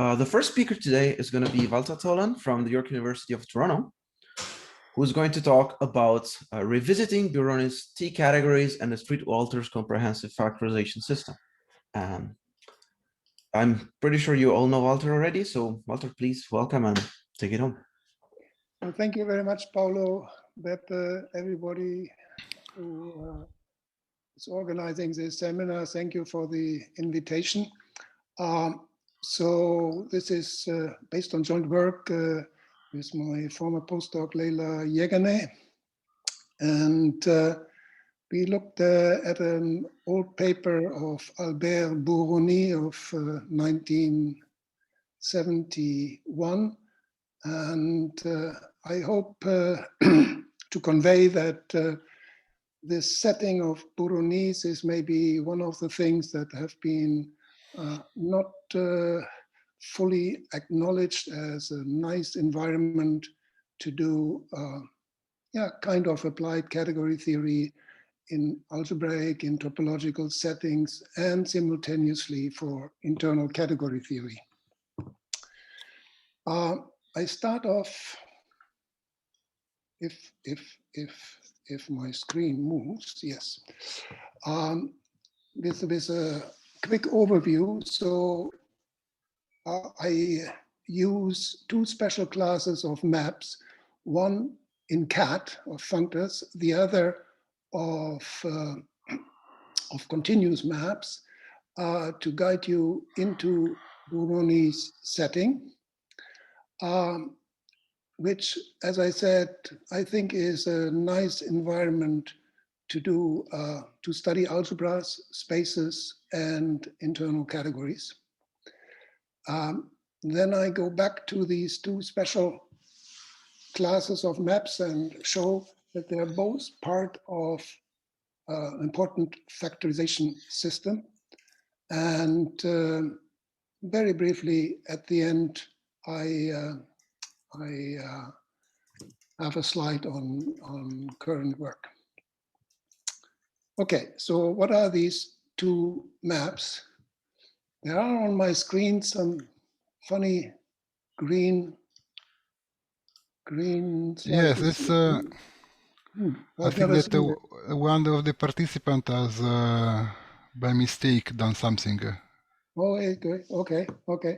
The first speaker today is going to be Tholen from the York University of Toronto, who's going to talk about revisiting Burroni's T categories and the Street Walters comprehensive factorization system. I'm pretty sure you all know Walter already, so Walter, please welcome and take it home. Well, thank you very much, Paulo, that everybody who is organizing this seminar, thank you for the invitation. So this is based on joint work with my former postdoc, Leila Yeganeh. And we looked at an old paper of Albert Burroni of 1971. And I hope to convey that this setting of Burroni's is maybe one of the things that have been not fully acknowledged as a nice environment to do kind of applied category theory in algebraic, in topological settings, and simultaneously for internal category theory. I start off, if my screen moves, yes, with a quick overview. So I use two special classes of maps, one in cat of functors, the other of continuous maps to guide you into Burroni's setting. Which, as I said, I think is a nice environment to do to study algebras, spaces, and internal categories. Then I go back to these two special classes of maps and show that they are both part of an important factorization system. And very briefly, at the end, I have a slide on current work. Okay, so what are these two maps? There are on my screen some funny green slides. Yes, it's. I think that one of the participants has, by mistake, done something. Oh, okay.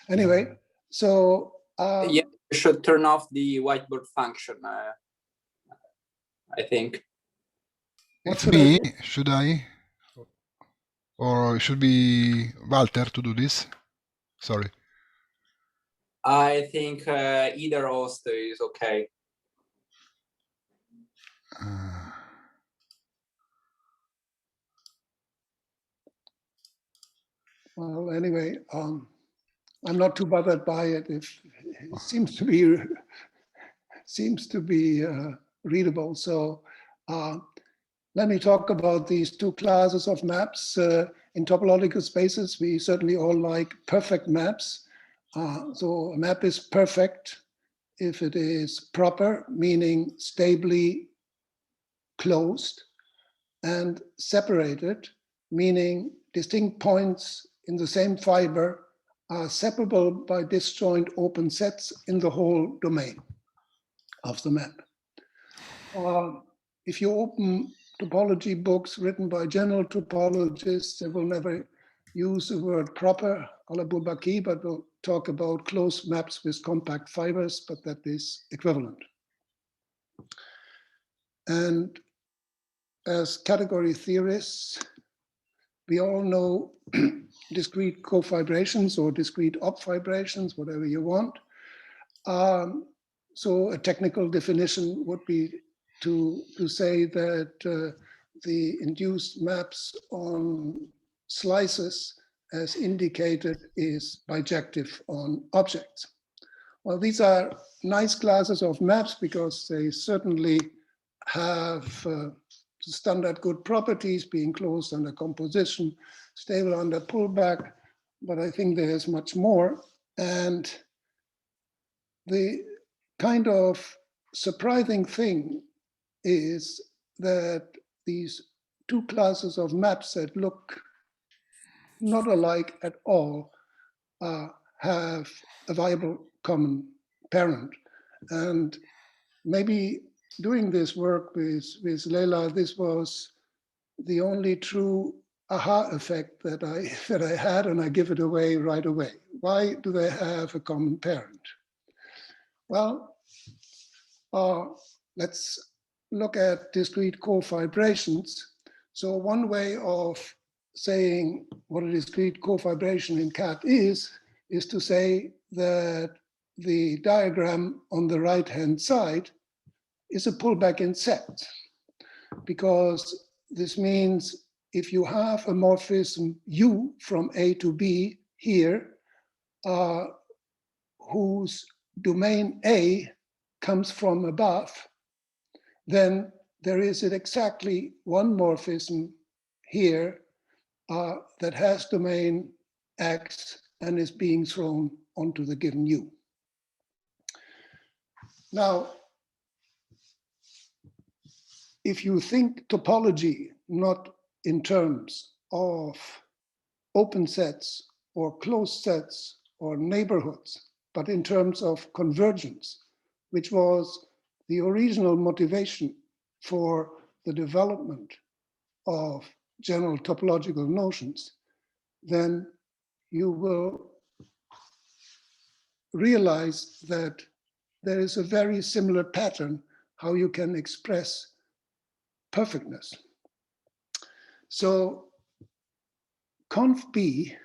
Anyway, so yeah, you should turn off the whiteboard function. I think. It's me. Should I? Or should be Walter to do this? Sorry. I think either host is okay. Well, anyway, I'm not too bothered by it. If it seems to be readable. So let me talk about these two classes of maps. In topological spaces, we certainly all like perfect maps. So a map is perfect if it is proper, meaning stably closed, and separated, meaning distinct points in the same fiber are separable by disjoint open sets in the whole domain of the map. If you open topology books written by general topologists, they will never use the word proper, a la Bourbaki, but will talk about closed maps with compact fibers, but that is equivalent. And as category theorists, we all know discrete cofibrations or discrete op-fibrations, whatever you want. So a technical definition would be to say that the induced maps on slices, as indicated, is bijective on objects. Well, these are nice classes of maps because they certainly have standard good properties, being closed under composition, stable under pullback, but I think there's much more. And the kind of surprising thing is that these two classes of maps that look not alike at all have a viable common parent. And maybe doing this work with Leila, this was the only true aha effect that I had, and I give it away right away. Why do they have a common parent? Well, let's look at discrete cofibrations. So one way of saying what a discrete cofibration in CAT is to say that the diagram on the right-hand side is a pullback in sets, because this means if you have a morphism U from A to B here, whose domain A comes from above, then there is exactly one morphism here that has domain X and is being thrown onto the given U. Now, if you think topology not in terms of open sets or closed sets or neighborhoods, but in terms of convergence, which was the original motivation for the development of general topological notions, then you will realize that there is a very similar pattern how you can express perfectness. So conf B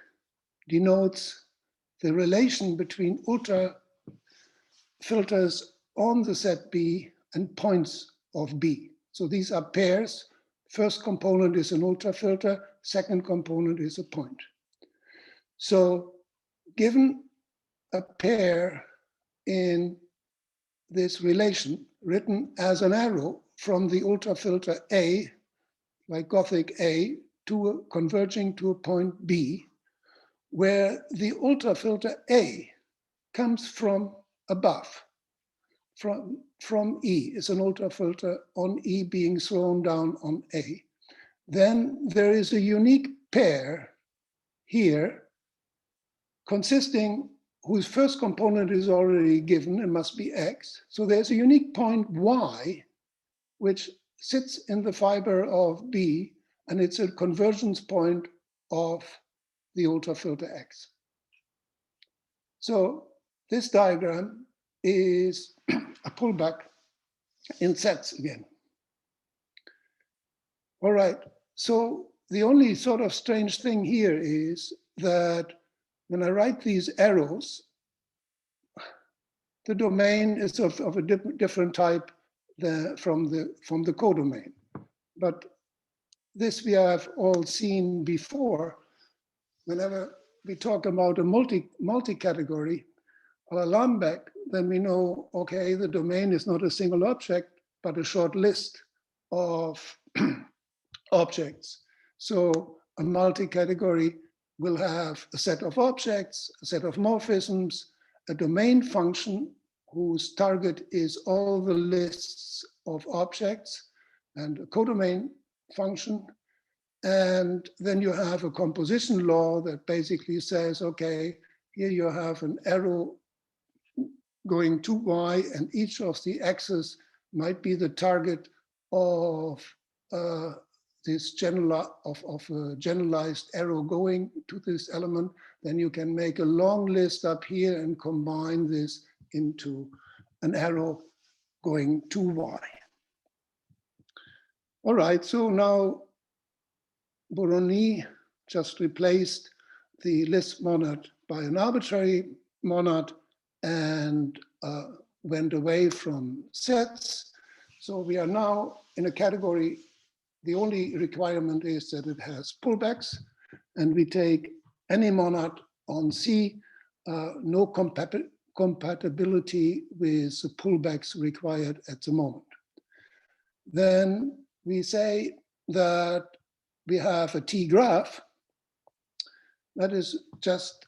denotes the relation between ultrafilters on the set B and points of B. So these are pairs. First component is an ultrafilter, second component is a point. So given a pair in this relation written as an arrow from the ultrafilter A, like Gothic A, to converging to a point B, where the ultrafilter A comes from above, from E, is an ultrafilter on E being thrown down on A. Then there is a unique pair here consisting, whose first component is already given and must be X. So there's a unique point Y, which sits in the fiber of B, and it's a convergence point of the ultrafilter X. So this diagram is a pullback in sets again. All right, so the only sort of strange thing here is that when I write these arrows, the domain is of a different type from the codomain. But this we have all seen before. Whenever we talk about a multi-category or a Lambeck, then we know, okay, the domain is not a single object, but a short list of objects. So a multi-category will have a set of objects, a set of morphisms, a domain function whose target is all the lists of objects, and a codomain function. And then you have a composition law that basically says, okay, here you have an arrow going to Y, and each of the x's might be the target of this generalized arrow going to this element. Then you can make a long list up here and combine this into an arrow going to Y. All right, so now Burroni just replaced the list monad by an arbitrary monad and went away from sets. So we are now in a category, the only requirement is that it has pullbacks, and we take any monad on C, no compatibility with the pullbacks required at the moment. Then we say that we have a Tgraph. That is just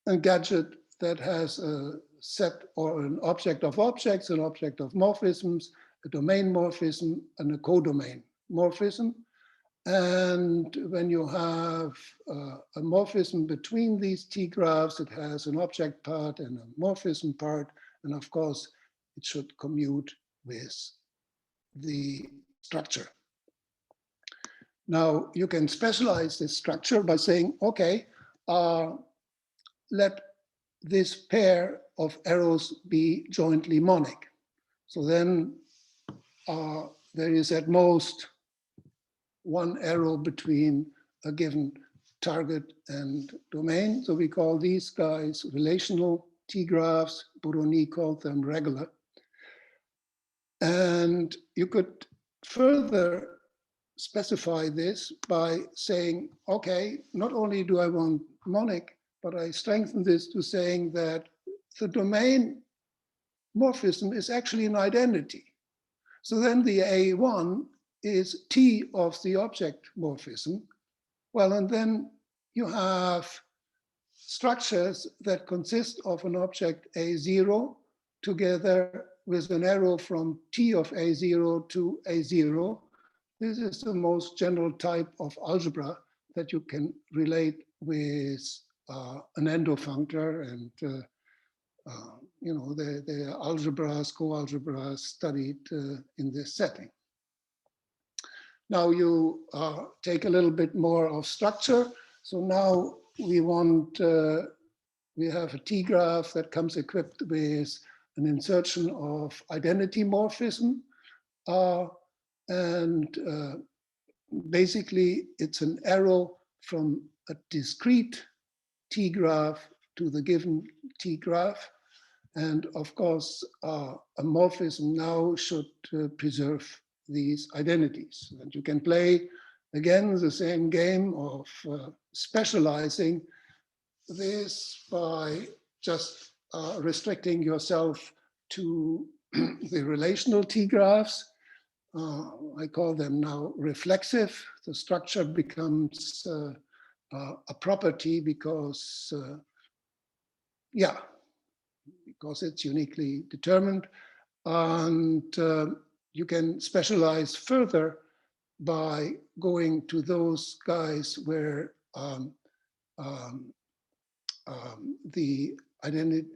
a gadget that has a set or an object of objects, an object of morphisms, a domain morphism, and a codomain morphism. And when you have a morphism between these Tgraphs, it has an object part and a morphism part. And of course, it should commute with the structure. Now, you can specialize this structure by saying, okay, let this pair of arrows be jointly monic. So then there is at most one arrow between a given target and domain. So we call these guys relational Tgraphs. Burroni called them regular. And you could further specify this by saying, okay, not only do I want monic, but I strengthen this to saying that the domain morphism is actually an identity. So then the A1 is T of the object morphism. Well, and then you have structures that consist of an object A0 together with an arrow from T of A0 to A0. This is the most general type of algebra that you can relate with an endofunctor, and you know, the algebras, coalgebras studied in this setting. Now you take a little bit more of structure. So now we want, we have a Tgraph that comes equipped with an insertion of identity morphism. Basically it's an arrow from a discrete Tgraph to the given Tgraph. And of course, a morphism now should preserve these identities. And you can play, again, the same game of specializing this by just restricting yourself to the relational Tgraphs. I call them now reflexive. The structure becomes a property because, yeah, because it's uniquely determined. And you can specialize further by going to those guys where the identity,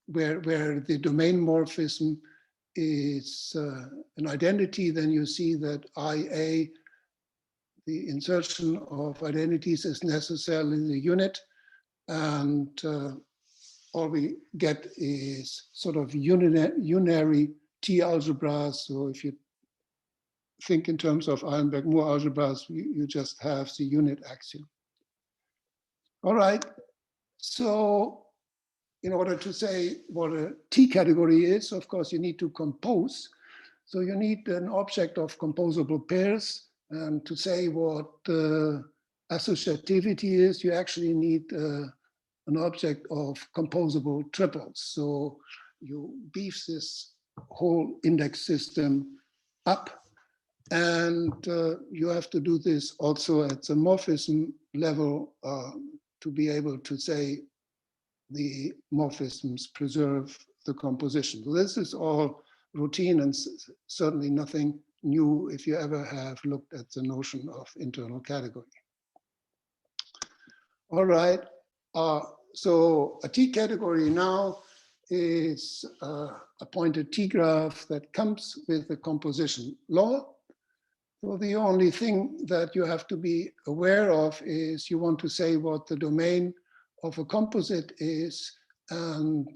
where the domain morphism is an identity. Then you see that IA, the insertion of identities, is necessarily the unit, and all we get is sort of unary T algebras. So if you think in terms of Eilenberg-Moore algebras, you just have the unit axiom. All right, so in order to say what a T category is, of course, you need to compose. So you need an object of composable pairs. And to say what associativity is, you actually need an object of composable triples. So you beef this whole index system up, and you have to do this also at the morphism level to be able to say the morphisms preserve the composition. So this is all routine and certainly nothing new if you ever have looked at the notion of internal category. All right. So a T category now is a pointed Tgraph that comes with the composition law. So the only thing that you have to be aware of is you want to say what the domain of a composite is. And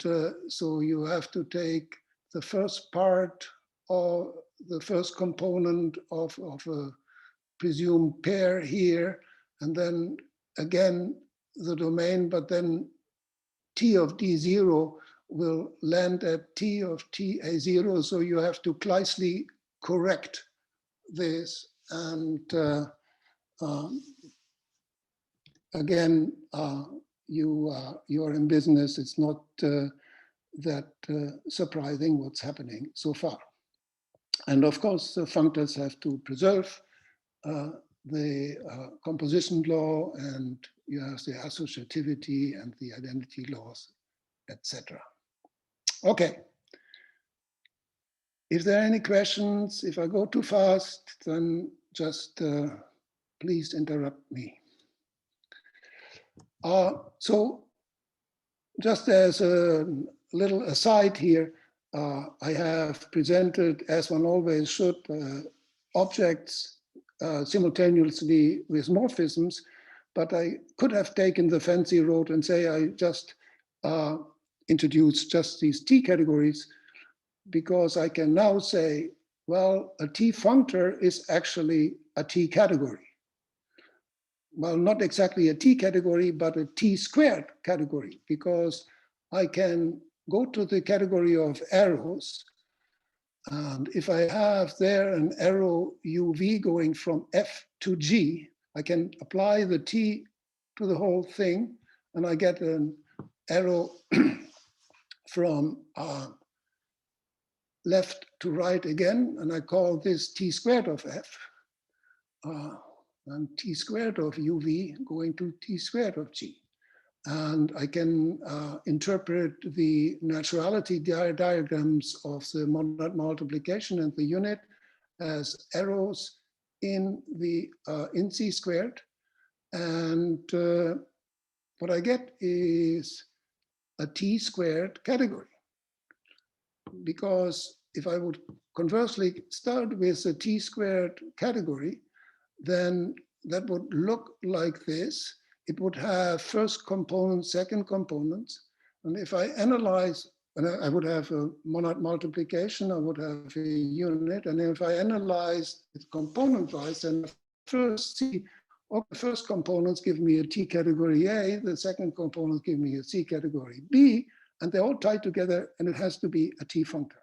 so you have to take the first part or the first component of a presumed pair here, and then again the domain, but then T of D0 will land at T of TA0. So you have to closely correct this. And again, you are in business. It's not that surprising what's happening so far. And of course, the functors have to preserve the composition law, and you have the associativity and the identity laws, etc. Okay. If there are any questions, if I go too fast, then just please interrupt me. So just as a little aside here, I have presented, as one always should, objects simultaneously with morphisms, but I could have taken the fancy road and say I just introduced just these T categories, because I can now say, well, a T functor is actually a T category. Well, not exactly a T category, but a T squared category, because I can go to the category of arrows. And if I have there an arrow UV going from F to G, I can apply the T to the whole thing, and I get an arrow from left to right again, and I call this T squared of F. And T squared of UV going to T squared of G. And I can interpret the naturality diagrams of the monad multiplication and the unit as arrows in C squared. And what I get is a T squared category. Because if I would conversely start with a T squared category, then that would look like this. It would have first component, second components. And if I analyze, and I would have a monad multiplication, I would have a unit. And if I analyze it component-wise, then first see, okay, the first components give me a T category A, the second components give me a C category B, and they're all tied together, and it has to be a T functor.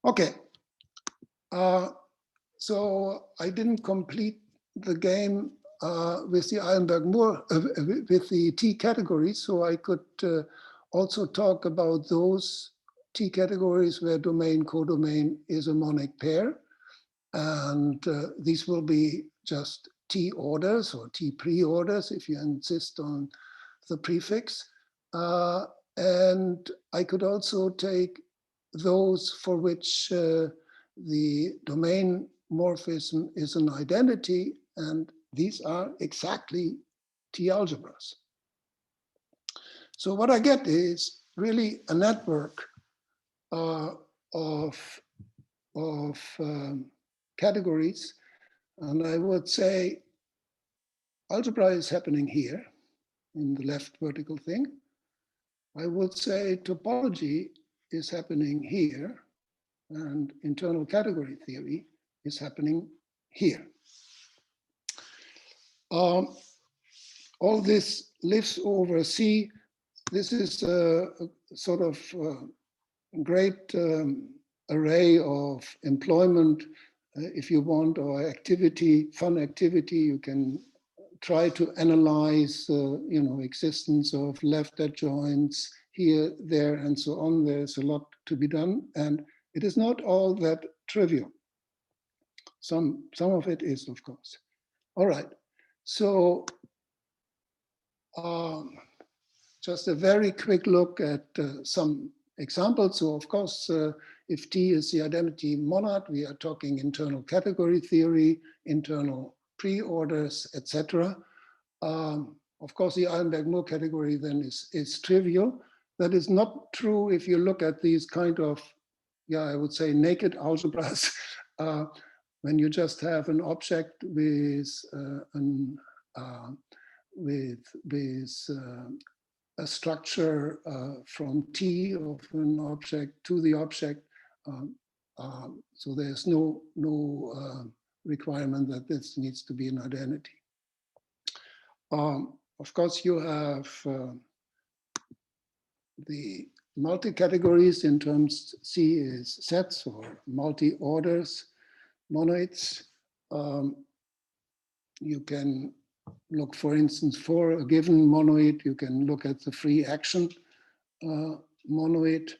Okay. So I didn't complete the game with the Eilenberg-Moore, with the T categories. So I could also talk about those T categories where domain codomain is a monic pair. And these will be just T orders or T pre-orders if you insist on the prefix. And I could also take those for which the domain morphism is an identity, and these are exactly T algebras. So what I get is really a network of categories, and I would say algebra is happening here in the left vertical thing. I would say topology is happening here, and internal category theory is happening here. All this lives over C. This is a sort of great array of employment, if you want, or activity, fun activity. You can try to analyze, existence of left adjoints here, there, and so on. There's a lot to be done, and it is not all that trivial. Some of it is, of course. All right, so just a very quick look at some examples. So of course, if T is the identity monad, we are talking internal category theory, internal pre-orders, etc. Of course, the Eilenberg-Moore category then is trivial. That is not true if you look at these kind of, I would say naked algebras, when you just have an object with a structure from T of an object to the object. So there's no requirement that this needs to be an identity. Of course, you have the multi-categories in terms C is sets or multi-orders, monoids. You can look, for instance, for a given monoid, you can look at the free action monoid.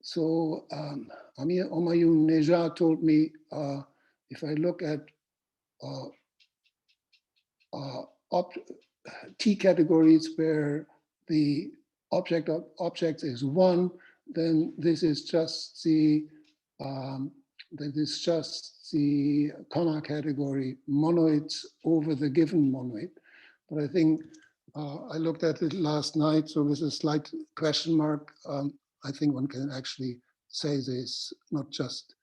So Amir Omayun Neja told me if I look at T categories where the object of objects is one, then this is just the that is just the comma category monoids over the given monoid. But I think I looked at it last night, so with a slight question mark, I think one can actually say this not just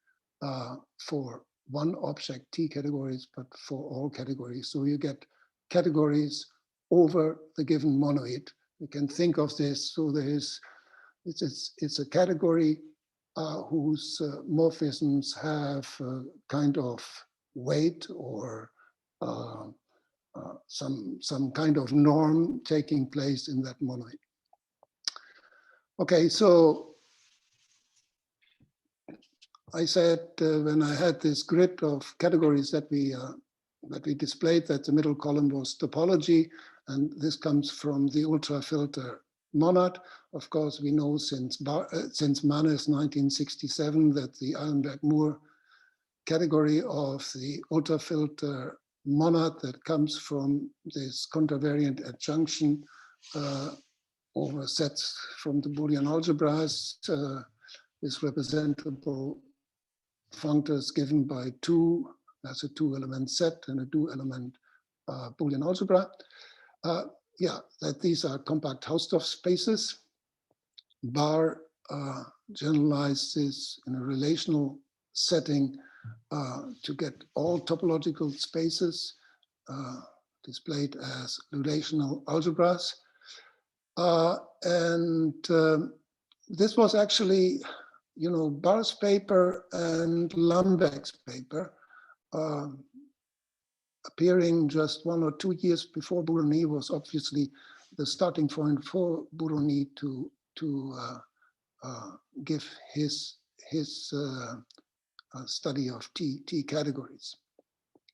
for one object T categories, but for all categories. So you get categories over the given monoid. You can think of this, so there is, it's a category whose morphisms have kind of weight or some kind of norm taking place in that monoid. Okay, so I said when I had this grid of categories that we displayed, that the middle column was topology, and this comes from the ultrafilter monad. Of course, we know since Mannes 1967 that the Eilenberg-Moore category of the ultrafilter monad that comes from this contravariant adjunction over sets from the Boolean algebras is representable functors given by two, that's a two-element set and a two-element Boolean algebra. Yeah, that these are compact Hausdorff spaces. Bar generalizes in a relational setting to get all topological spaces displayed as relational algebras. This was actually, you know, Barr's paper and Lambek's paper, appearing just 1 or 2 years before Burroni, was obviously the starting point for Burroni to give his study of T categories.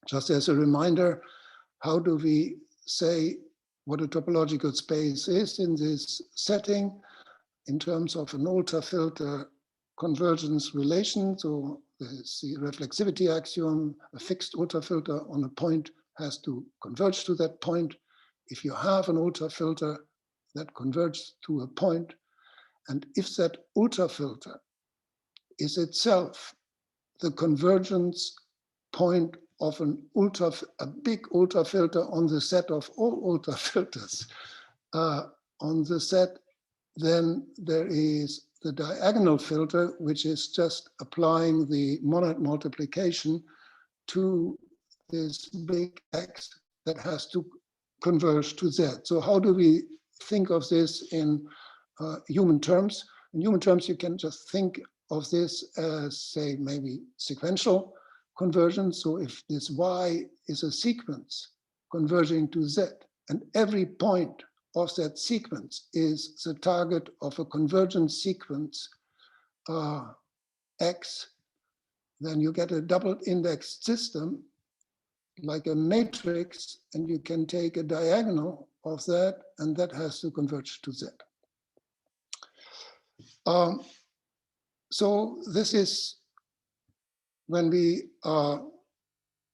Just as a reminder, how do we say what a topological space is in this setting in terms of an ultrafilter convergence relation? So there's the reflexivity axiom, a fixed ultrafilter on a point has to converge to that point. If you have an ultrafilter that converges to a point, and if that ultrafilter is itself the convergence point of a big ultrafilter on the set of all ultrafilters on the set, then there is the diagonal filter, which is just applying the monad multiplication to this big X that has to converge to Z. So how do we think of this in human terms? In human terms, you can just think of this as, say, maybe sequential conversion. So if this Y is a sequence converging to Z, and every point of that sequence is the target of a convergence sequence X, then you get a double indexed system like a matrix, and you can take a diagonal of that, and that has to converge to Z. So this is when we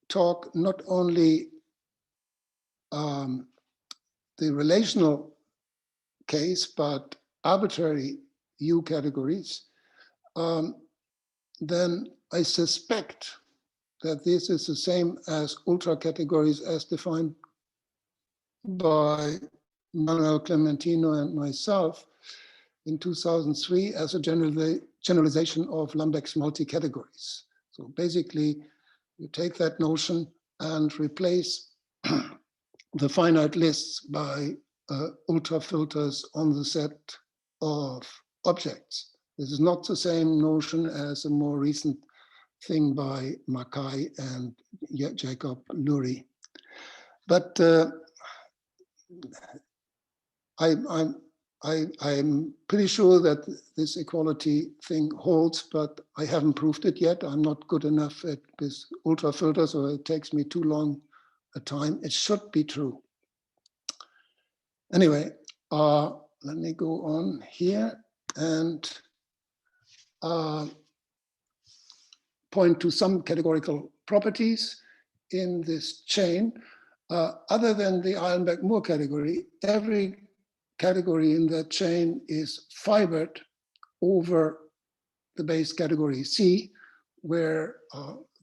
talk not only the relational case, but arbitrary U categories, then I suspect that this is the same as ultra categories as defined by Manuel Clementino and myself in 2003 as a generalization of Lambek's multicategories. So basically, you take that notion and replace the finite lists by ultrafilters on the set of objects. This is not the same notion as a more recent thing by Mackay and Jacob Lurie. But I'm pretty sure that this equality thing holds, but I haven't proved it yet. I'm not good enough at this ultrafilter, so it takes me too long a time. It should be true. Anyway, let me go on here and point to some categorical properties in this chain. Other than the Eilenberg-Moore category, every category in that chain is fibered over the base category C where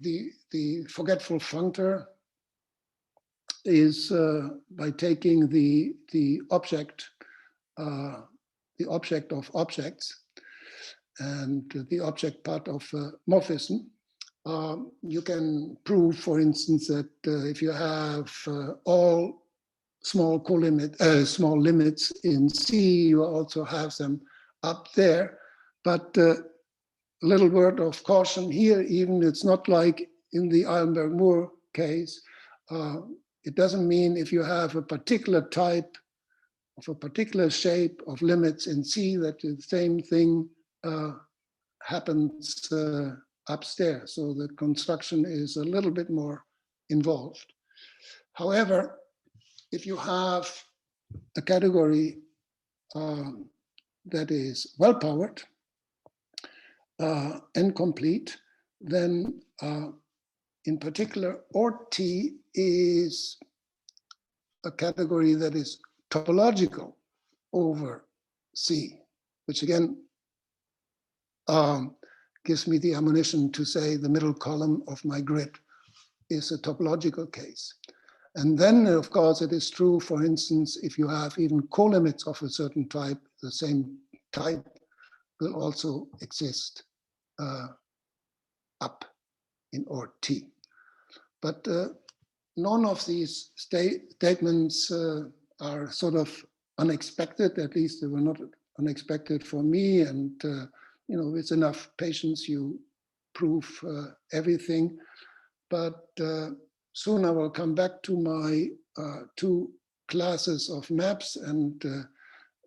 the forgetful functor is by taking the object of objects and the object part of morphism. You can prove, for instance, that if you have all small small limits in C, you also have them up there. But little word of caution here, even it's not like in the Eilenberg-Moore case. It doesn't mean if you have a particular type of a particular shape of limits in C that the same thing happens upstairs. So the construction is a little bit more involved. However, if you have a category that is well-powered and complete, then in particular, ORT is a category that is topological over C, which again gives me the ammunition to say the middle column of my grid is a topological case. And then, of course, it is true, for instance, if you have even colimits of a certain type, the same type will also exist up in ORT. But none of these statements are sort of unexpected. At least they were not unexpected for me. And you know, with enough patience, you prove everything. But soon I will come back to my two classes of maps, and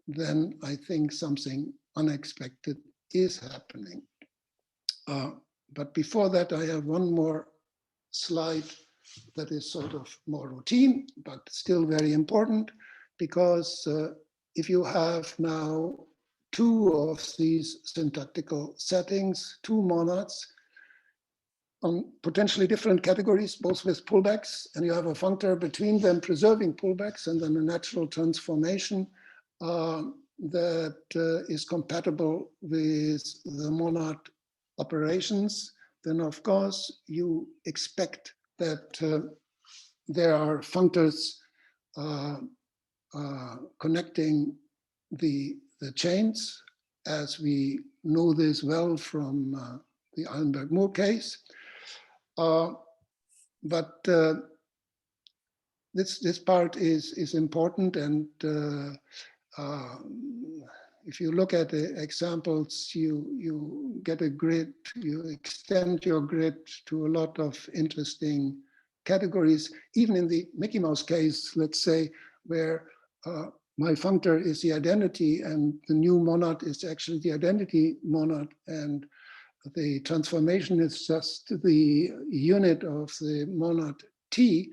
then I think something unexpected is happening. But before that, I have one more slide that is sort of more routine, but still very important, because if you have now two of these syntactical settings, two monads on potentially different categories, both with pullbacks, and you have a functor between them preserving pullbacks, and then a natural transformation that is compatible with the monad operations, then of course you expect that there are functors connecting the chains, as we know this well from the Eilenberg-Moore case. But this part is important, and if you look at the examples, you get a grid, you extend your grid to a lot of interesting categories. Even in the Mickey Mouse case, let's say, where my functor is the identity and the new monad is actually the identity monad, and the transformation is just the unit of the monad T,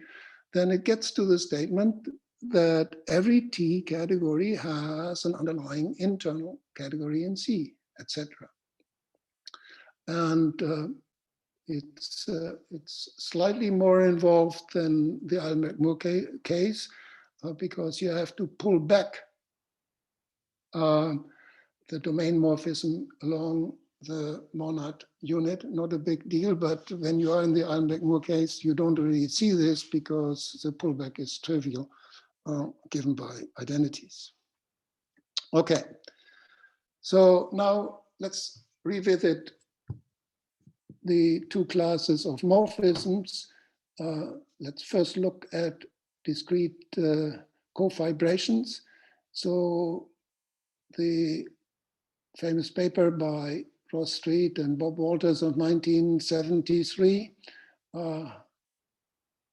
then it gets to the statement that every T category has an underlying internal category in C, etc. And it's slightly more involved than the Eilenberg-Moore case, because you have to pull back the domain morphism along the monad unit. Not a big deal, but when you are in the Eilenberg-Moore case, you don't really see this because the pullback is trivial, given by identities. Okay, so now let's revisit the two classes of morphisms. Let's first look at discrete cofibrations. So the famous paper by Ross Street and Bob Walters of 1973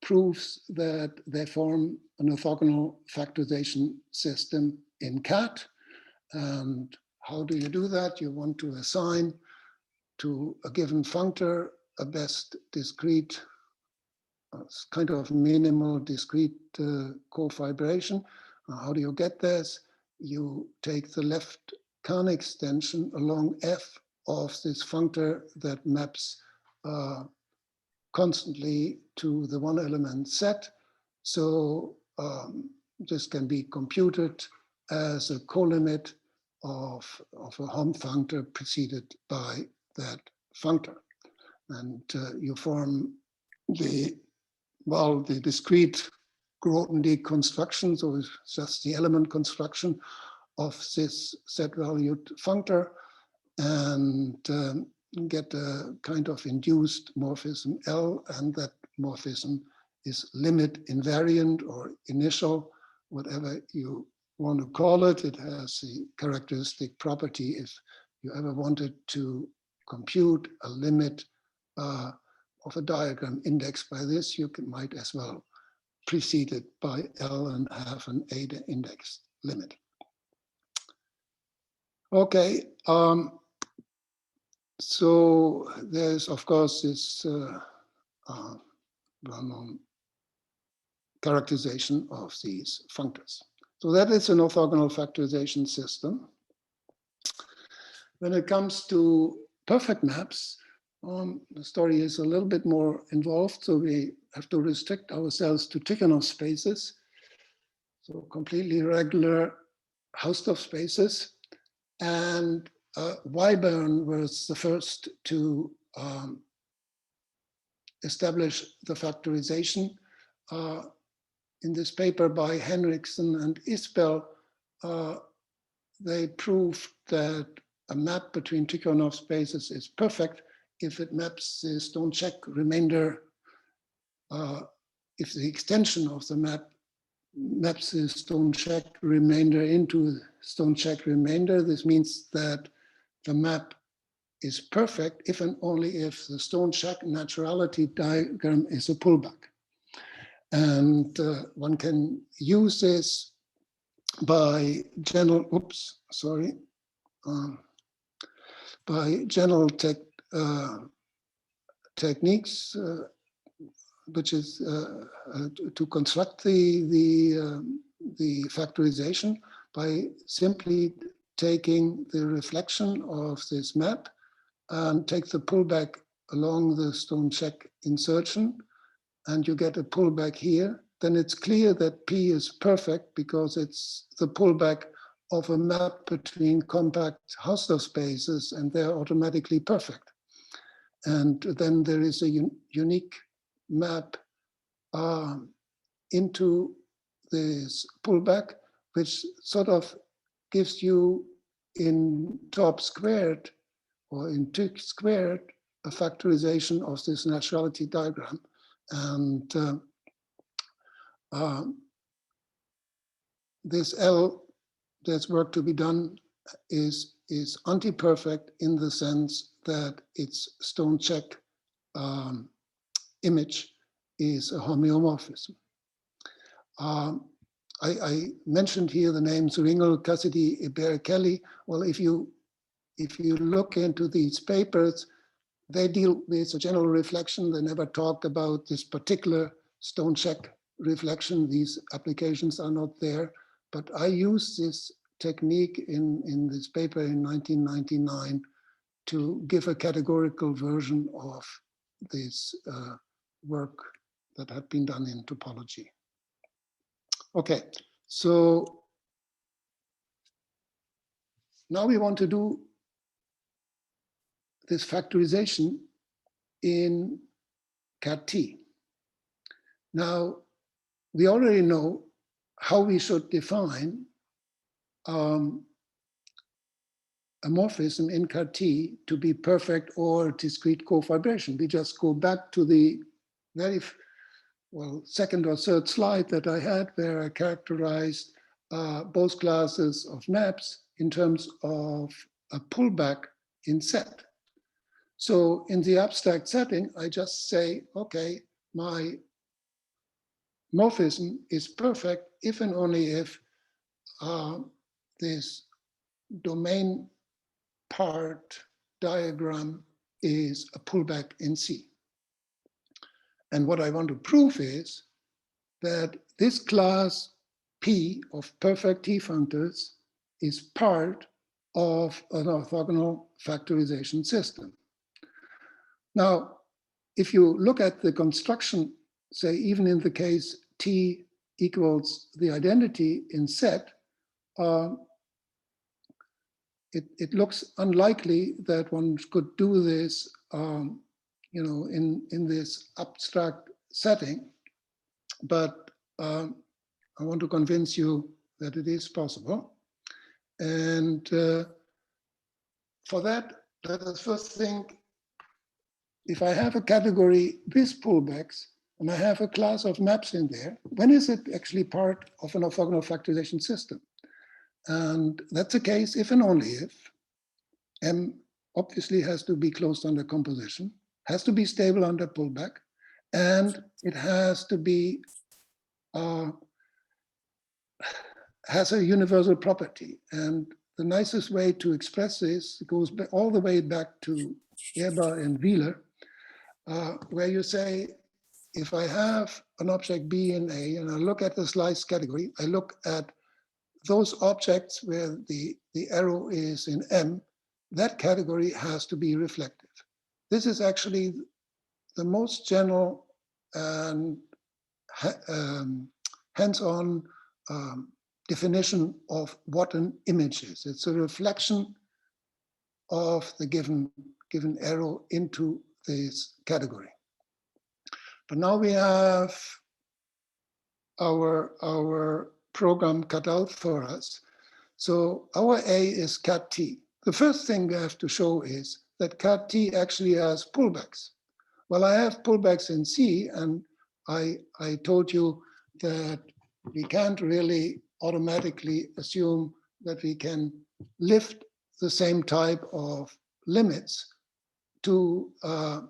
proves that they form an orthogonal factorization system in CAT. And how do you do that? You want to assign to a given functor a best discrete, kind of minimal discrete cofibration. How do you get this? You take the left Kahn extension along F of this functor that maps constantly to the one element set. So this can be computed as a colimit of a Hom functor preceded by that functor. And you form the discrete Grothendieck construction, so it's just the element construction of this set-valued functor, and get a kind of induced morphism L, and that morphism is limit invariant or initial, whatever you want to call it. It has the characteristic property, if you ever wanted to compute a limit of a diagram indexed by this, you might as well precede it by L and have an Ada index limit. Okay, so there's of course this well-known characterization of these functors. So that is an orthogonal factorization system. When it comes to perfect maps, the story is a little bit more involved, so we have to restrict ourselves to Tikhonov spaces, so completely regular Hausdorff spaces. And Wyburn was the first to establish the factorization. In this paper by Henriksen and Isbell, they proved that a map between Tikhonov spaces is perfect if it maps the Stone-Check remainder, if the extension of the map maps the Stone-Check remainder into Stone-Check remainder. This means that the map is perfect if and only if the Stone-Check naturality diagram is a pullback. And one can use this by general, by general techniques, which is to construct the factorization by simply taking the reflection of this map and take the pullback along the Stone-Check insertion, and you get a pullback here. Then it's clear that P is perfect because it's the pullback of a map between compact Hausdorff spaces, and they're automatically perfect. And then there is a unique map into this pullback, which sort of gives you in top squared or in Tg squared a factorization of this naturality diagram. And this L, there's work to be done, is anti-perfect in the sense that its Stone-Check image is a homeomorphism. I mentioned here the names Ringel, Cassidy, Iberi-Kelly. Well, if you look into these papers, they deal with a general reflection. They never talk about this particular Stone-Check reflection. These applications are not there. But I used this technique in this paper in 1999 to give a categorical version of this work that had been done in topology. Okay, so now we want to do this factorization in Cat-T. Now, we already know how we should define a morphism in Cat-T to be perfect or discrete cofibration. We just go back to the very second or third slide that I had, where I characterized both classes of maps in terms of a pullback in set. So in the abstract setting, I just say, okay, my morphism is perfect if and only if this domain part diagram is a pullback in C. And what I want to prove is that this class P of perfect T functors is part of an orthogonal factorization system. Now, if you look at the construction, say even in the case T equals the identity in set, it looks unlikely that one could do this in this abstract setting, but I want to convince you that it is possible. And for that, let us first think, if I have a category with pullbacks, and I have a class of maps in there, when is it actually part of an orthogonal factorization system? And that's the case if and only if M obviously has to be closed under composition, has to be stable under pullback, and it has to be has a universal property. And the nicest way to express this goes all the way back to Eber and Wheeler, where you say, if I have an object B in A and I look at the slice category, I look at those objects where the arrow is in M, that category has to be reflective. This is actually the most general and hands-on definition of what an image is. It's a reflection of the given arrow into this category. But now we have our program cut out for us. So our A is cat T. The first thing we have to show is that cat T actually has pullbacks. Well, I have pullbacks in C, and I told you that we can't really automatically assume that we can lift the same type of limits to the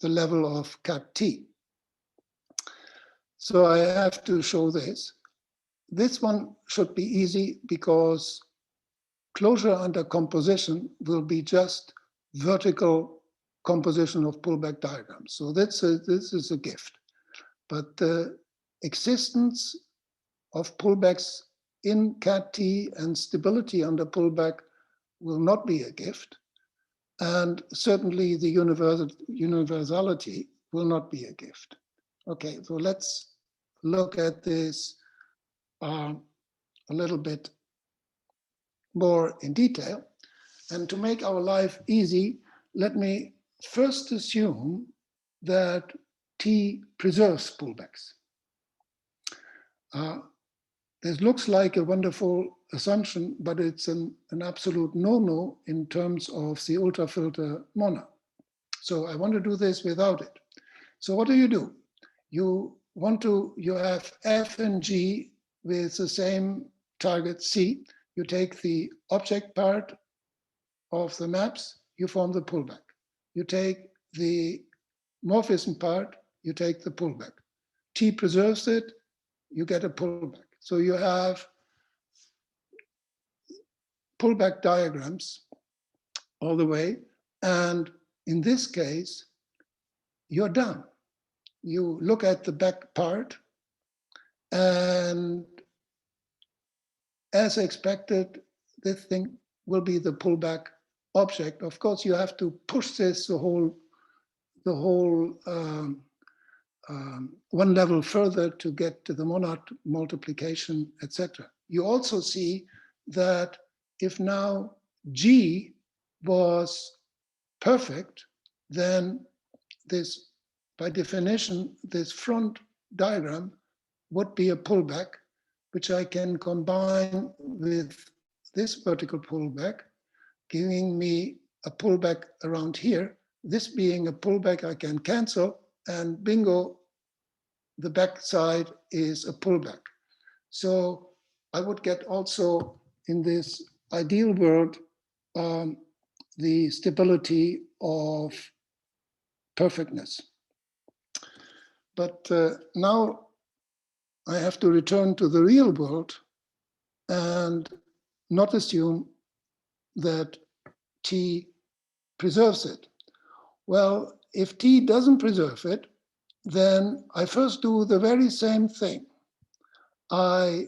level of cat T. So I have to show this. This one should be easy because closure under composition will be just vertical composition of pullback diagrams. So this is a gift. But the existence of pullbacks in cat T and stability under pullback will not be a gift. And certainly the universality will not be a gift. Okay, so let's look at this a little bit more in detail. And to make our life easy, let me first assume that T preserves pullbacks. This looks like a wonderful assumption, but it's an absolute no-no in terms of the ultrafilter mono. So I want to do this without it. So what do? You have F and G with the same target C. You take the object part of the maps, you form the pullback. You take the morphism part, you take the pullback. T preserves it, you get a pullback. So you have pullback diagrams all the way. And in this case, you're done. You look at the back part, and as expected, this thing will be the pullback object. Of course, you have to push this the whole one level further to get to the monad multiplication, etc. You also see that if now G was perfect, then this, by definition, this front diagram would be a pullback, which I can combine with this vertical pullback, giving me a pullback around here. This being a pullback I can cancel, and bingo, the back side is a pullback. So I would get also in this ideal world the stability of perfectness. But now I have to return to the real world and not assume that T preserves it. Well, if T doesn't preserve it, then I first do the very same thing. I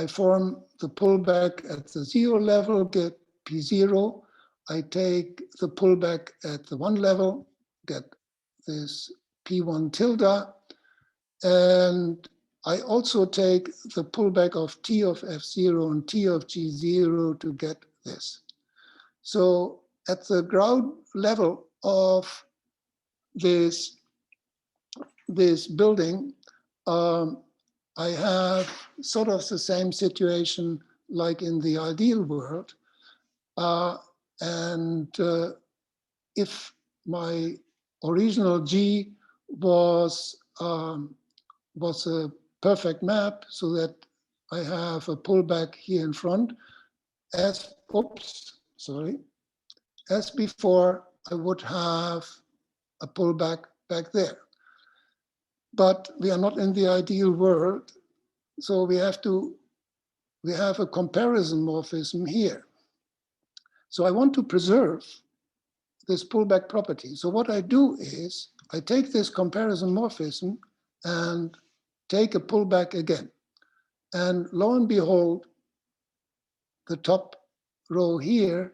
form the pullback at the 0 level, get P0. I take the pullback at the 1 level, get this P1 tilde. And I also take the pullback of T of F0 and T of G0 to get this. So at the ground level of this building, I have sort of the same situation like in the ideal world. If my original G was a perfect map, so that I have a pullback here in front, as before, I would have a pullback back there. But we are not in the ideal world, so we have a comparison morphism here. So I want to preserve this pullback property. So what I do is I take this comparison morphism and take a pullback again. And lo and behold, the top row here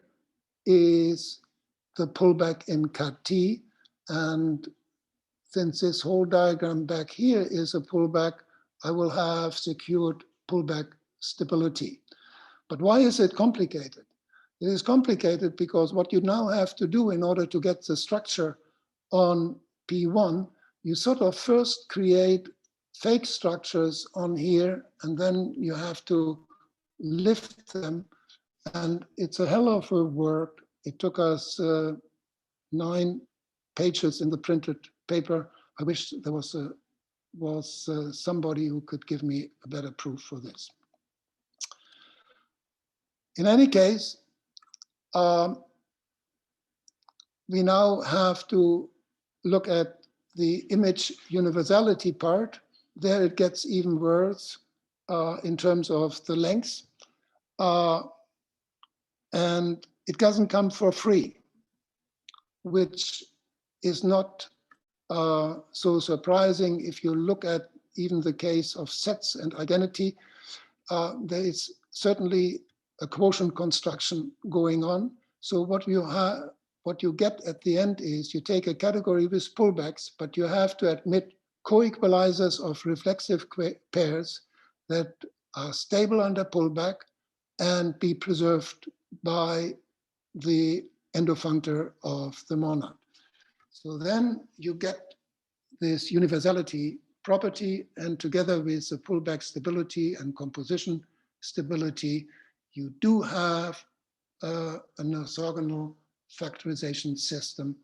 is the pullback in cut T. And since this whole diagram back here is a pullback, I will have secured pullback stability. But why is it complicated? It is complicated because what you now have to do in order to get the structure on P1, you sort of first create fake structures on here, and then you have to lift them. And it's a hell of a work. It took us 9 pages in the printed paper. I wish there was somebody who could give me a better proof for this. In any case, we now have to look at the image universality part. There it gets even worse in terms of the length. And it doesn't come for free, which is not so surprising if you look at even the case of sets and identity. There is certainly a quotient construction going on. So what you get at the end is you take a category with pullbacks, but you have to admit coequalizers of reflexive pairs that are stable under pullback and be preserved by the endofunctor of the monad. So then you get this universality property, and together with the pullback stability and composition stability, you do have an orthogonal factorization system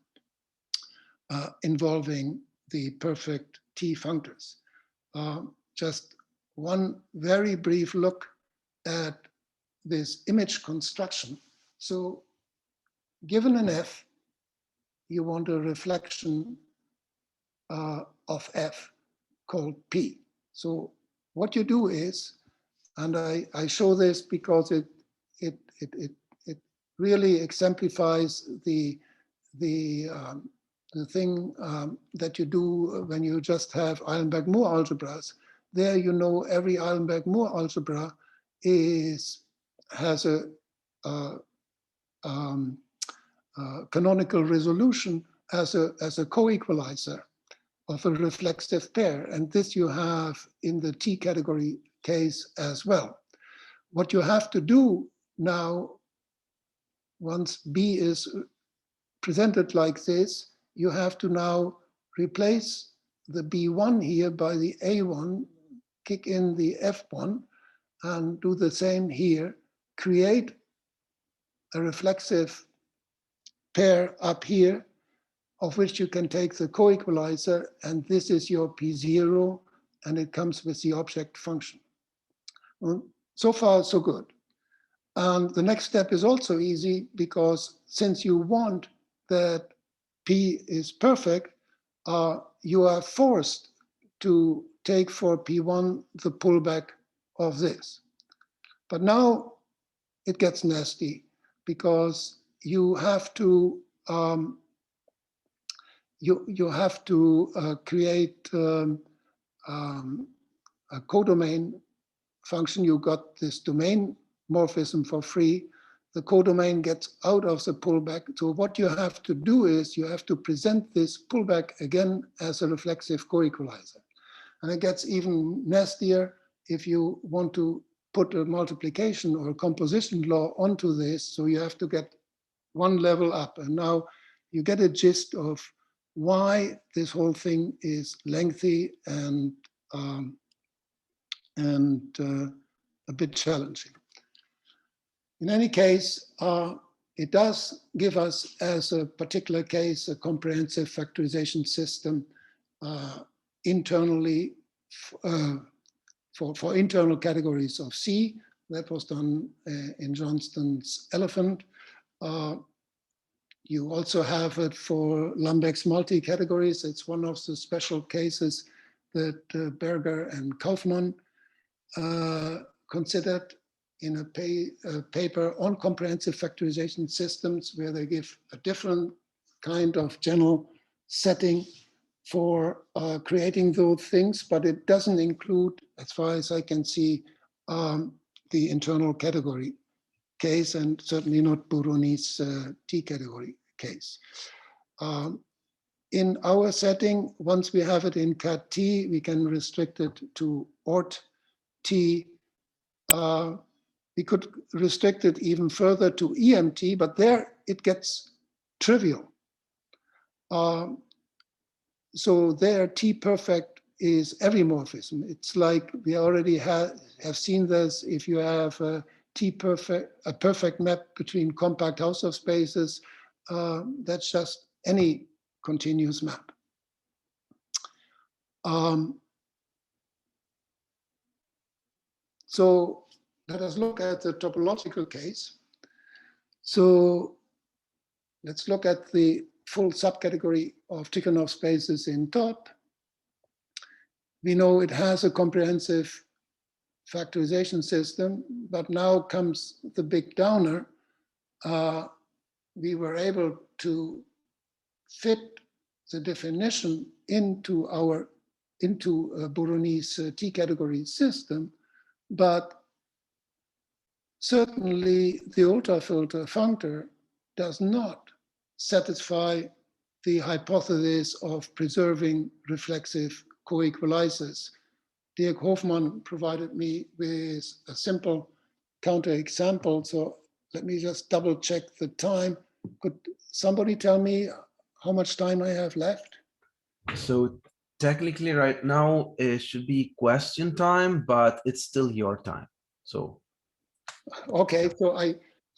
involving the perfect T functors. Just one very brief look at this image construction. So given an F, you want a reflection of F called P. So what you do is, and I show this because it really exemplifies the thing that you do when you just have Eilenberg-Moore algebras. There, you know, every Eilenberg-Moore algebra has a canonical resolution as a coequalizer of a reflexive pair, and this you have in the T category case as well. What you have to do now, once B is presented like this, you have to now replace the B1 here by the A1, kick in the F1, and do the same here, create a reflexive pair up here, of which you can take the coequalizer, and this is your P0, and it comes with the object function. Well, so far, so good. And the next step is also easy, because since you want that P is perfect, you are forced to take for P1 the pullback of this. But now it gets nasty, because you have to create a codomain function. You got this domain morphism for free. The codomain gets out of the pullback. So what you have to do is you have to present this pullback again as a reflexive coequalizer. And it gets even nastier if you want to put a multiplication or a composition law onto this. So you have to get one level up. And now you get a gist of why this whole thing is lengthy and a bit challenging. In any case, it does give us, as a particular case, a comprehensive factorization system internally for internal categories of C. That was done in Johnston's Elephant. You also have it for Lambek's multi-categories. It's one of the special cases that Berger and Kaufmann considered in a paper on comprehensive factorization systems, where they give a different kind of general setting for creating those things, but it doesn't include, as far as I can see, the internal category case, and certainly not Burroni's T category case. In our setting, once we have it in Cat T, we can restrict it to Ort T. We could restrict it even further to EMT, but there it gets trivial. So there, T perfect is every morphism. It's like we already have seen this. If you have a perfect map between compact Hausdorff spaces, that's just any continuous map. So let us look at the topological case. So let's look at the full subcategory of Tikhonov spaces in top. We know it has a comprehensive factorization system, but now comes the big downer. We were able to fit the definition into Burroni's T category system, but certainly the ultrafilter functor does not satisfy the hypothesis of preserving reflexive coequalizers. Dirk Hofmann provided me with a simple counterexample. So let me just double check the time. Could somebody tell me how much time I have left? So technically right now it should be question time, but it's still your time. So okay, so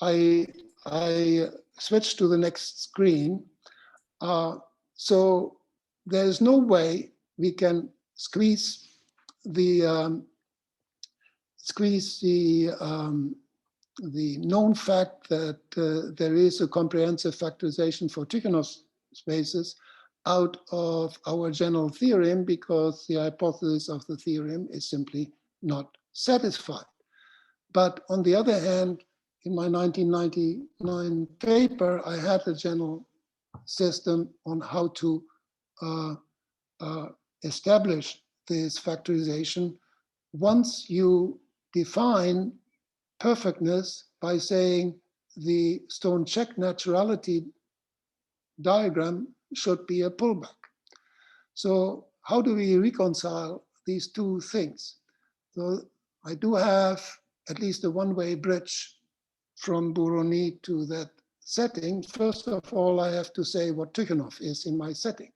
I switch to the next screen. So there's no way we can squeeze the known fact that there is a comprehensive factorization for Tikhonov spaces out of our general theorem, because the hypothesis of the theorem is simply not satisfied. But on the other hand, in my 1999 paper, I had a general system on how to establish this factorization. Once you define perfectness by saying the stone-check naturality diagram should be a pullback. So how do we reconcile these two things? So I do have at least a one-way bridge from Burroni to that setting. First of all, I have to say what Tikhonov is in my setting.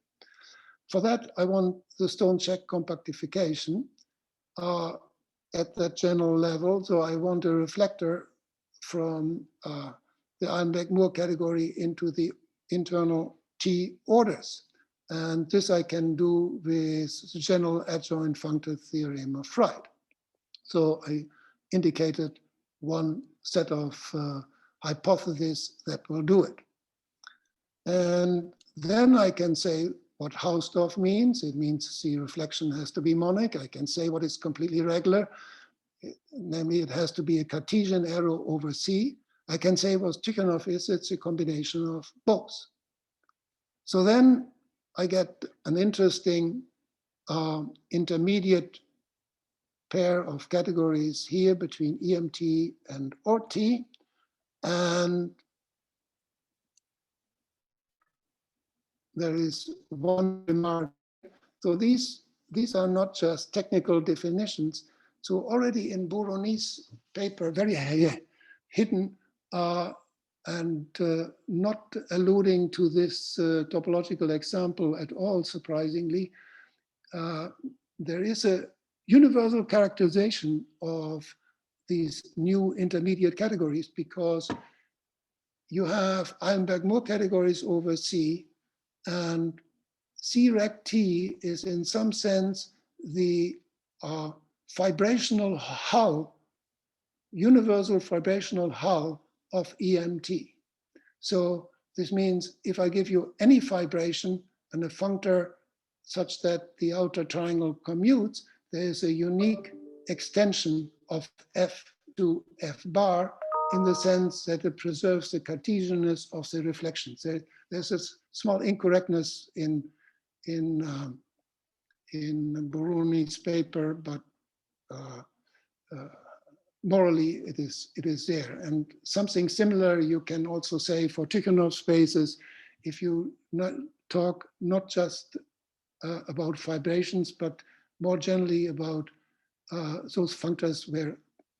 For that, I want the stone-check compactification at that general level. So I want a reflector from the Einbeck-Moore category into the internal T orders. And this I can do with the general adjoint functor theorem of Freid. So I indicated one set of hypotheses that will do it. And then I can say what Hausdorff means. It means the reflection has to be monic. I can say what is completely regular. Namely, it has to be a Cartesian arrow over C. I can say what Tikhonov is. It's a combination of both. So then I get an interesting intermediate pair of categories here between EMT and ORT. And there is one remark. So these are not just technical definitions. So already in Burroni's paper, very hidden, and not alluding to this topological example at all, surprisingly, there is a universal characterization of these new intermediate categories, because you have Eilenberg-Moore categories over C, and C rect T is in some sense the vibrational hull, universal vibrational hull of EMT. So this means if I give you any vibration and a functor such that the outer triangle commutes, there is a unique extension of F to F bar, in the sense that it preserves the Cartesianness of the reflections. There's a small incorrectness in Burroni's paper, but morally it is there. And something similar you can also say for Tikhonov spaces, if you talk not just about vibrations, but more generally about those functors where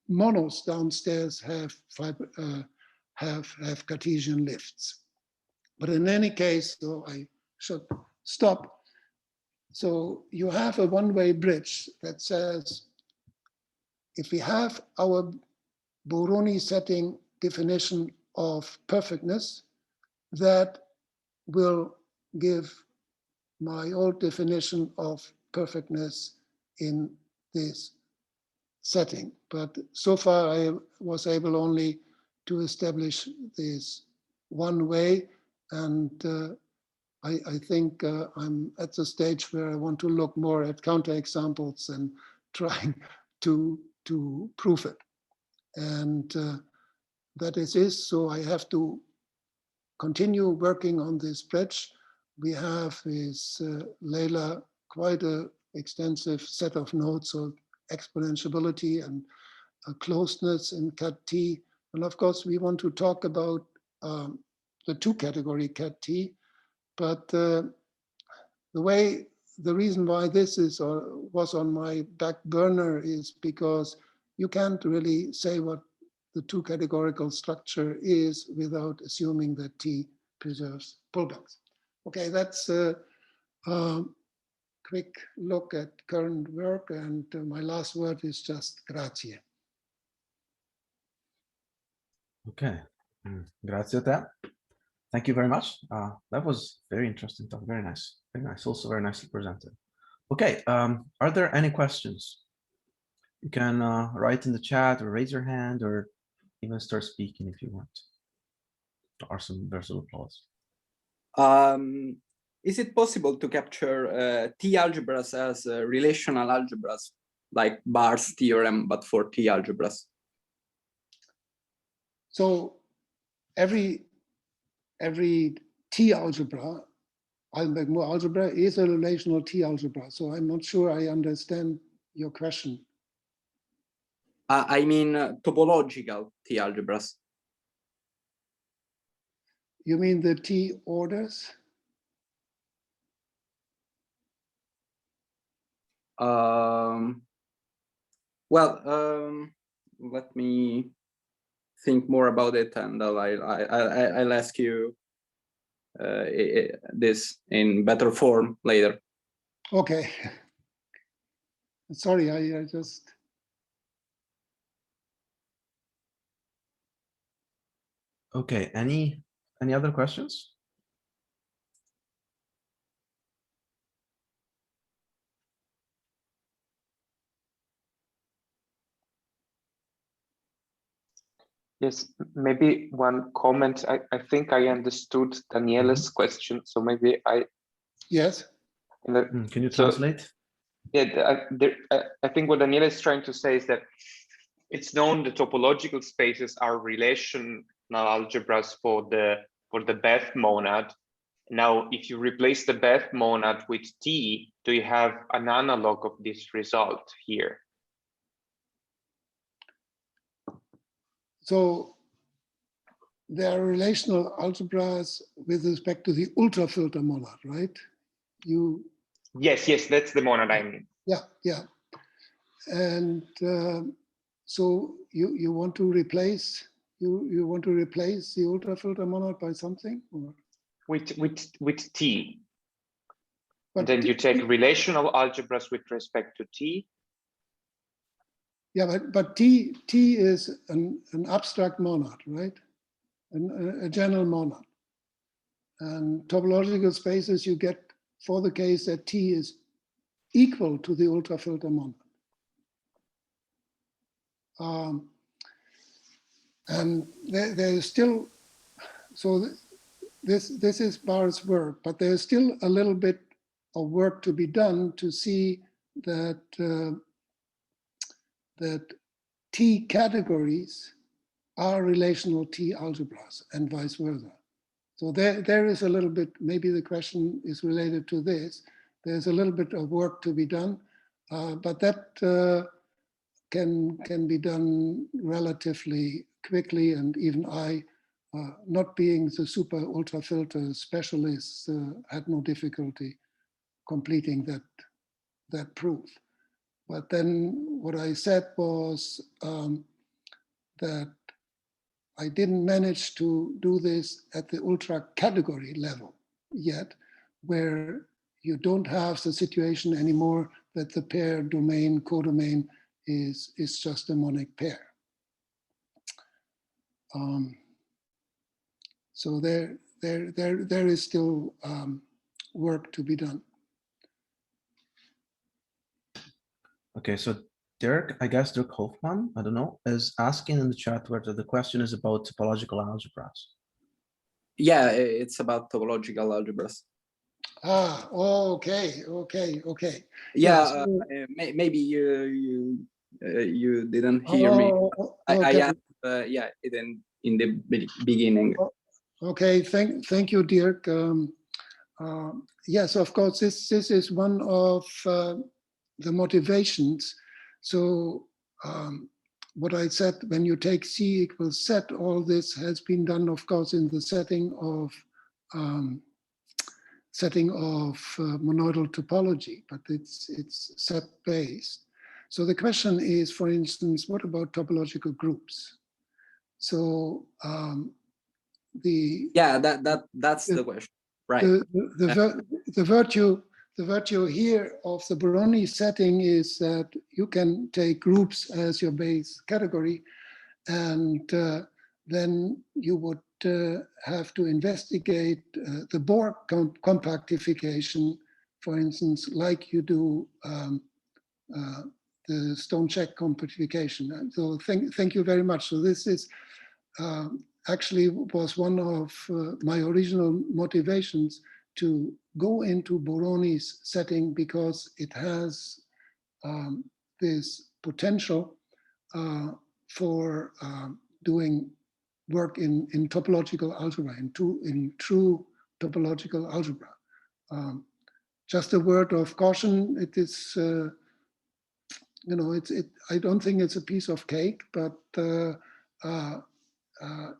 monos downstairs have Cartesian lifts. But in any case, so I should stop. So you have a one-way bridge that says, if we have our Burroni setting definition of perfectness, that will give my old definition of perfectness in this setting. But so far I was able only to establish this one way, and I think I'm at the stage where I want to look more at counterexamples and trying to prove it. And that is it. So I have to continue working on this bridge. We have with Leila quite an extensive set of notes of exponentiability and closeness in cat T. And of course, we want to talk about the two category cat T, but the reason why this is or was on my back burner is because you can't really say what the two categorical structure is without assuming that T preserves pullbacks. Okay, that's a quick look at current work, and my last word is just grazie. Okay, grazie a te. Thank you very much. That was very interesting talk. Very nice. Very nice. Also very nicely presented. Okay, are there any questions? You can write in the chat or raise your hand or even start speaking if you want. Or some verbal applause. Is it possible to capture T algebras as relational algebras, like Barr's theorem, but for T algebras? So every T algebra, Eilenberg-Moore algebra, is a relational T algebra. So I'm not sure I understand your question. I mean topological T algebras. You mean the T orders? Let me think more about it, and I'll ask you this in better form later. Okay. Sorry, I just. Okay, any other questions? Yes, maybe one comment. I think I understood Daniela's question, so maybe I. Yes. Can you translate? Yeah, I think what Daniela is trying to say is that it's known the topological spaces are relational algebras for the Beth monad. Now, if you replace the Beth monad with T, do you have an analog of this result here? So there are relational algebras with respect to the ultrafilter monad, right? Yes, that's the monad I mean. Yeah. And so you want to replace you want to replace the ultrafilter monad by something? Or? With T. But Then you take relational algebras with respect to T. Yeah, but T is an abstract monad, right? A general monad. And topological spaces you get for the case that T is equal to the ultrafilter monad. And there's still, so this is Barr's work, but there's still a little bit of work to be done to see that that T categories are relational T algebras and vice versa. So there is a little bit, maybe the question is related to this. There's a little bit of work to be done, but that can be done relatively quickly, and even I, not being the super ultrafilter specialist, had no difficulty completing that proof. But then what I said was that I didn't manage to do this at the ultra category level yet, where you don't have the situation anymore that the pair domain, codomain is just a monic pair. So there is still work to be done. Okay, so Dirk, I guess Dirk Hofman, I don't know, is asking in the chat whether the question is about topological algebras. Yeah, it's about topological algebras. Ah, okay. Yeah, so, maybe you didn't hear me. Okay. I asked, yeah, in the beginning. Okay, thank you, Dirk. Yes, of course, this is one of the motivations. So what I said, when you take C equals Z, all this has been done, of course, in the setting of monoidal topology, but it's set based. So the question is, for instance, what about topological groups? So that's the question, right? The virtue here of the Burroni setting is that you can take groups as your base category, and then you would have to investigate the Borg compactification, for instance, like you do the stone-check compactification. And so thank you very much. So this is actually was one of my original motivations to go into Burroni's setting, because it has this potential for doing work in topological algebra, in true topological algebra. Just a word of caution: it is, I don't think it's a piece of cake, but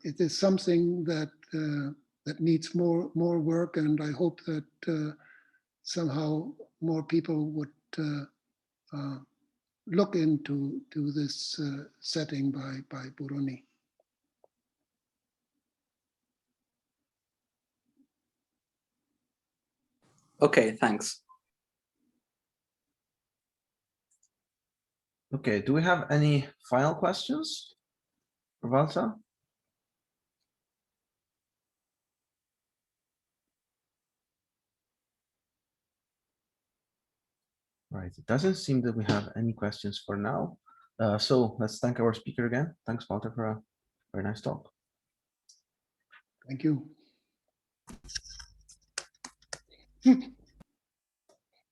it is something that that needs more work, and I hope that somehow more people would look into this setting by Burroni. Okay, thanks. Okay, do we have any final questions for Walter? Right, it doesn't seem that we have any questions for now. So let's thank our speaker again. Thanks, Walter, for a very nice talk. Thank you.